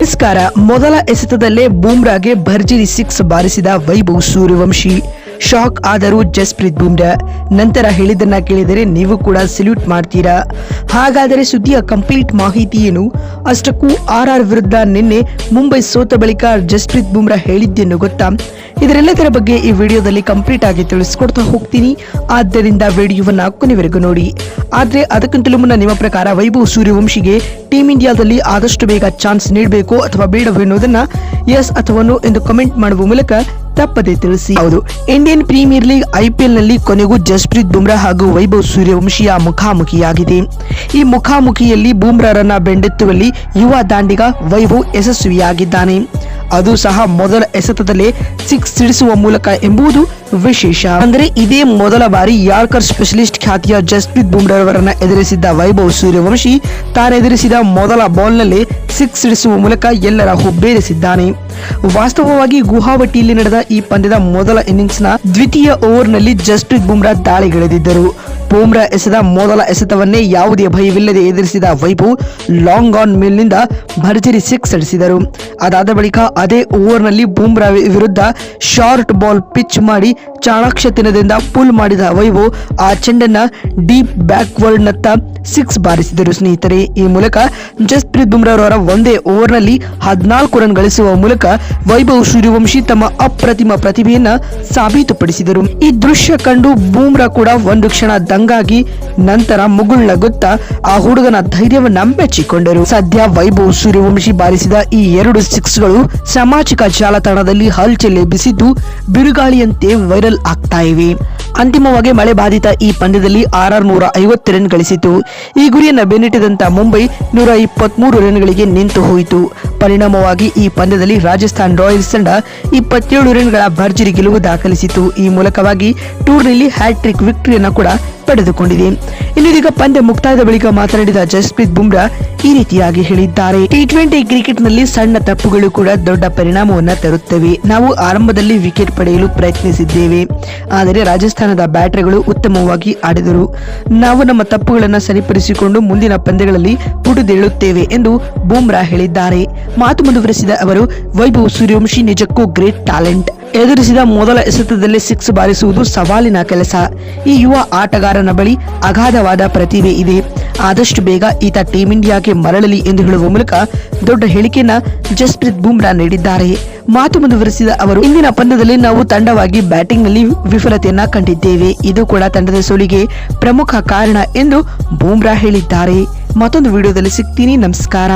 ನಮಸ್ಕಾರ. ಮೊದಲ ಎಸೆತದಲ್ಲೇ ಬೂಮ್ರಾಗೆ ಭರ್ಜರಿ 6 ಬಾರಿಸಿದ ವೈಭವ್ ಸೂರ್ಯವಂಶಿ. ಶಾಕ್ ಆದರೂ ಜಸ್ಪ್ರೀತ್ ಬೂಮ್ರಾ. ನಂತರ ಹೇಳಿದ್ದನ್ನ ಕೇಳಿದರೆ ನೀವು ಕೂಡ ಸಲ್ಯೂಟ್ ಮಾಡ್ತೀರಾ. ಹಾಗಾದರೆ ಸುದ್ದಿಯ ಕಂಪ್ಲೀಟ್ ಮಾಹಿತಿ ಏನು? ಅಷ್ಟಕ್ಕೂ ಆರ್ ವಿರುದ್ಧ ನಿನ್ನೆ ಮುಂಬೈ ಸೋತ ಬಳಿಕ ಜಸ್ಪ್ರೀತ್ ಬೂಮ್ರಾ ಹೇಳಿದ್ದೇನು ಗೊತ್ತಾ? ಇದರೆಲ್ಲದರ ಬಗ್ಗೆ ಈ ವಿಡಿಯೋದಲ್ಲಿ ಕಂಪ್ಲೀಟ್ ಆಗಿ ತಿಳಿಸ್ಕೊಡ್ತಾ ಹೋಗ್ತೀನಿ. ಆದ್ದರಿಂದ ವಿಡಿಯೋವನ್ನ ಕೊನೆವರೆಗೂ ನೋಡಿ. ಆದ್ರೆ ಅದಕ್ಕಿಂತಲೂ ಮುನ್ನ ನಿಮ್ಮ ಪ್ರಕಾರ ವೈಭವ್ ಸೂರ್ಯವಂಶಿಗೆ ಟೀಂ ಇಂಡಿಯಾದಲ್ಲಿ ಆದಷ್ಟು ಬೇಗ ಚಾನ್ಸ್ ನೀಡಬೇಕು ಅಥವಾ ಬೇಡವೋ ಎನ್ನುವುದನ್ನ ಎಸ್ ಅಥವಾ ನೋ ಎಂದು ಕಮೆಂಟ್ ಮಾಡುವ ಮೂಲಕ ತಪ್ಪದೆ ತಿಳಿಸಿ. ಹೌದು, ಇಂಡಿಯನ್ ಪ್ರೀಮಿಯರ್ ಲೀಗ್ IPL ನಲ್ಲಿ ಕೊನೆಗೂ ಜಸ್ಪ್ರೀತ್ ಬೂಮ್ರಾ ಹಾಗೂ ವೈಭವ್ ಸೂರ್ಯವಂಶಿಯ ಮುಖಾಮುಖಿಯಾಗಿದೆ. ಈ ಮುಖಾಮುಖಿಯಲ್ಲಿ ಬೂಮ್ರಾರನ್ನ ಬೆಂಡೆತ್ತುವಲ್ಲಿ ಯುವ ದಾಂಡಿಗ ವೈಭವ್ ಯಶಸ್ವಿಯಾಗಿದ್ದಾನೆ. ಅದು ಸಹ ಮೊದಲ ಎಸೆತದಲ್ಲೇ 6 ಸಿಡಿಸುವ ಮೂಲಕ ಎಂಬುದು ವಿಶೇಷ. ಅಂದರೆ ಇದೇ ಮೊದಲ ಬಾರಿ ಯಾರ್ಕರ್ ಸ್ಪೆಷಲಿಸ್ಟ್ ಖ್ಯಾತಿಯ ಜಸ್ಪ್ರೀತ್ ಬೂಮ್ರಾರವರನ್ನ ಎದುರಿಸಿದ್ದ ವೈಭವ್ ಸೂರ್ಯವಂಶಿ ತಾನೆದುರಿಸಿದ ಮೊದಲ ಬಾಲ್ನಲ್ಲೇ 6 ಸಿಡಿಸುವ ಮೂಲಕ ಎಲ್ಲರ ಹುಬ್ಬೇರಿಸಿದ್ದಾನೆ. ವಾಸ್ತವವಾಗಿ ಗುವಾಹಟಿಯಲ್ಲಿ ನಡೆದ ಈ ಪಂದ್ಯದ ಮೊದಲ ಇನ್ನಿಂಗ್ಸ್ನ ದ್ವಿತೀಯ ಓವರ್ನಲ್ಲಿ ಜಸ್ಪ್ರೀತ್ ಬೂಮ್ರಾ ದಾಳಿಗಿಳಿದಿದ್ದರು. ಬೂಮ್ರಾ ಎಸೆದ ಮೊದಲ ಎಸೆತವನ್ನೇ ಯಾವುದೇ ಭಯವಿಲ್ಲದೆ ಎದುರಿಸಿದ ವೈಭವ್ ಲಾಂಗ್ ಆನ್ ಮೇಲ್ನಿಂದ ಭರ್ಜರಿ 6 ಸಿಡಿಸಿದರು. ಅದಾದ ಬಳಿಕ ಅದೇ ಓವರ್ನಲ್ಲಿ ಬೂಮ್ರಾ ವಿರುದ್ಧ ಶಾರ್ಟ್ ಬಾಲ್ ಪಿಚ್ ಮಾಡಿ ಚಾಣಾಕ್ಷತನದಿಂದ ಪುಲ್ ಮಾಡಿದ ವೈಭವ್ ಆ ಚೆಂಡನ್ನ ಡೀಪ್ ಬ್ಯಾಕ್ವರ್ಡ್ ನತ್ತ 6 ಬಾರಿಸಿದರು. ಸ್ನೇಹಿತರೆ, ಈ ಮೂಲಕ ಜಸ್ಪ್ರೀತ್ ಬೂಮ್ರಾ ಅವರ ಒಂದೇ ಓವರ್ನಲ್ಲಿ 14 ರನ್ ಗಳಿಸುವ ಮೂಲಕ ವೈಭವ್ ಸೂರ್ಯವಂಶಿ ತಮ್ಮ ಅಪ್ರತಿಮ ಪ್ರತಿಭೆಯನ್ನ ಸಾಬೀತುಪಡಿಸಿದರು. ಈ ದೃಶ್ಯ ಕಂಡು ಬೂಮ್ರಾ ಕೂಡ ಒಂದು ಕ್ಷಣ ದಂಗಾಗಿ ನಂತರ ಮುಗುಳ್ನಗುತ್ತಾ ಆ ಹುಡುಗನ ಧೈರ್ಯವನ್ನ ಮೆಚ್ಚಿಕೊಂಡರು. ಸದ್ಯ ವೈಭವ್ ಸೂರ್ಯವಂಶಿ ಬಾರಿಸಿದ ಈ 2 ಸಿಕ್ಸ್ಗಳು ಸಾಮಾಜಿಕ ಜಾಲತಾಣದಲ್ಲಿ ಹಲ್ಚಲ್ ಎಬ್ಬಿಸಿದ್ದು ಬಿರುಗಾಳಿಯಂತೆ ವೈರಲ್ ಆಗ್ತಾ ಇವೆ. ಅಂತಿಮವಾಗಿ ಮಳೆ ಬಾಧಿತ ಈ ಪಂದ್ಯದಲ್ಲಿ RR 150 ರನ್ ಗಳಿಸಿತು. ಈ ಗುರಿಯನ್ನು ಬೆನ್ನಟ್ಟಿದಂತ ಮುಂಬೈ 123 ರನ್ಗಳಿಗೆ ನಿಂತು ಹೋಯಿತು. ಪರಿಣಾಮವಾಗಿ ಈ ಪಂದ್ಯದಲ್ಲಿ ರಾಜಸ್ಥಾನ್ ರಾಯಲ್ಸ್ ತಂಡ 27 ರನ್ಗಳ ಭರ್ಜರಿ ಗೆಲುವು ದಾಖಲಿಸಿತು. ಈ ಮೂಲಕವಾಗಿ ಟೂರ್ನಿಯಲ್ಲಿ ಹ್ಯಾಟ್ರಿಕ್ ವಿಕ್ಟರಿಯನ್ನು ಕೂಡ ಪಡೆದುಕೊಂಡಿದೆ. ಇನ್ನೀಗ ಪಂದ್ಯ ಮುಕ್ತಾಯದ ಬಳಿಕ ಮಾತನಾಡಿದ ಜಸ್ಪ್ರೀತ್ ಬೂಮ್ರಾ ಈ ರೀತಿಯಾಗಿ ಹೇಳಿದ್ದಾರೆ. T20 ಕ್ರಿಕೆಟ್ ನಲ್ಲಿ ಸಣ್ಣ ತಪ್ಪುಗಳು ಕೂಡ ದೊಡ್ಡ ಪರಿಣಾಮವನ್ನು ತರುತ್ತವೆ. ನಾವು ಆರಂಭದಲ್ಲಿ ವಿಕೆಟ್ ಪಡೆಯಲು ಪ್ರಯತ್ನಿಸಿದ್ದೇವೆ, ಆದರೆ ರಾಜಸ್ಥಾನದ ಬ್ಯಾಟರ್ಗಳು ಉತ್ತಮವಾಗಿ ಆಡಿದರು. ನಾವು ನಮ್ಮ ತಪ್ಪುಗಳನ್ನು ಸರಿಪಡಿಸಿಕೊಂಡು ಮುಂದಿನ ಪಂದ್ಯಗಳಲ್ಲಿ ಪುಟಿದೇಳುತ್ತೇವೆ ಎಂದು ಬೂಮ್ರಾ ಹೇಳಿದ್ದಾರೆ. ಮಾತು ಮುಂದುವರೆಸಿದ ಅವರು, ವೈಭವ್ ಸೂರ್ಯವಂಶಿ ನಿಜಕ್ಕೂ ಗ್ರೇಟ್ ಟ್ಯಾಲೆಂಟ್. ಎದುರಿಸಿದ ಮೊದಲ ಎಸೆತದಲ್ಲೇ 6 ಬಾರಿಸುವುದು ಸವಾಲಿನ ಕೆಲಸ. ಈ ಯುವ ಆಟಗಾರನ ಬಳಿ ಅಗಾಧವಾದ ಪ್ರತಿಭೆ ಇದೆ. ಆದಷ್ಟು ಬೇಗ ಈತ ಟೀಂ ಇಂಡಿಯಾಗೆ ಮರಳಲಿ ಎಂದು ಹೇಳುವ ಮೂಲಕ ದೊಡ್ಡ ಹೇಳಿಕೆಯನ್ನ ಜಸ್ಪ್ರೀತ್ ಬೂಮ್ರಾ ನೀಡಿದ್ದಾರೆ. ಮಾತು ಮುಂದುವರೆಸಿದ ಅವರು, ಇಂದಿನ ಪಂದ್ಯದಲ್ಲಿ ನಾವು ತಂಡವಾಗಿ ಬ್ಯಾಟಿಂಗ್ ನಲ್ಲಿ ವಿಫಲತೆಯನ್ನ ಕಂಡಿದ್ದೇವೆ. ಇದು ಕೂಡ ತಂಡದ ಸೋಲಿಗೆ ಪ್ರಮುಖ ಕಾರಣ ಎಂದು ಬೂಮ್ರಾ ಹೇಳಿದ್ದಾರೆ. ಮತ್ತೊಂದು ವಿಡಿಯೋದಲ್ಲಿ ಸಿಗ್ತೀನಿ. ನಮಸ್ಕಾರ.